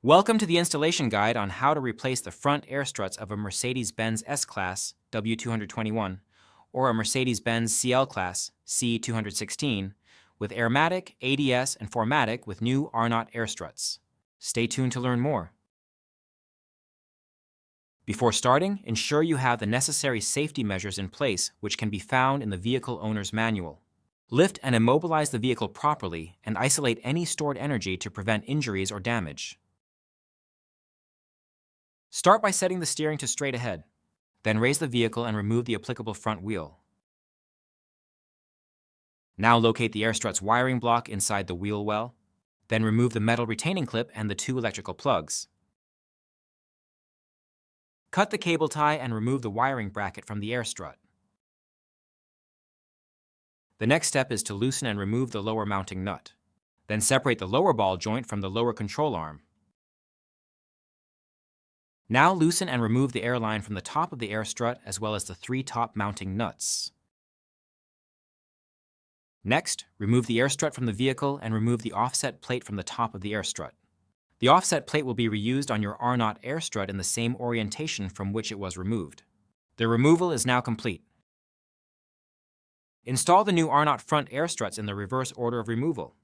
Welcome to the installation guide on how to replace the front air struts of a Mercedes-Benz S-Class W221 or a Mercedes-Benz CL-Class C216 with Airmatic, ADS, and 4MATIC with new Arnott air struts. Stay tuned to learn more. Before starting, ensure you have the necessary safety measures in place, which can be found in the vehicle owner's manual. Lift and immobilize the vehicle properly and isolate any stored energy to prevent injuries or damage. Start by setting the steering to straight ahead. Then raise the vehicle and remove the applicable front wheel. Now locate the air strut's wiring block inside the wheel well. Then remove the metal retaining clip and the two electrical plugs. Cut the cable tie and remove the wiring bracket from the air strut. The next step is to loosen and remove the lower mounting nut. Then separate the lower ball joint from the lower control arm. Now loosen and remove the air line from the top of the air strut as well as the three top mounting nuts. Next, remove the air strut from the vehicle and remove the offset plate from the top of the air strut. The offset plate will be reused on your Arnott air strut in the same orientation from which it was removed. The removal is now complete. Install the new Arnott front air struts in the reverse order of removal.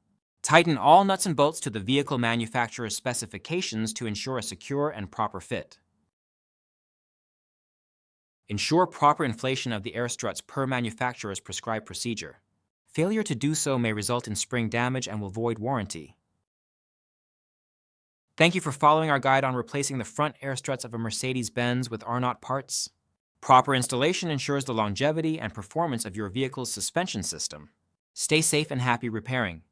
Tighten all nuts and bolts to the vehicle manufacturer's specifications to ensure a secure and proper fit. Ensure proper inflation of the air struts per manufacturer's prescribed procedure. Failure to do so may result in spring damage and will void warranty. Thank you for following our guide on replacing the front air struts of a Mercedes-Benz with Arnott parts. Proper installation ensures the longevity and performance of your vehicle's suspension system. Stay safe and happy repairing.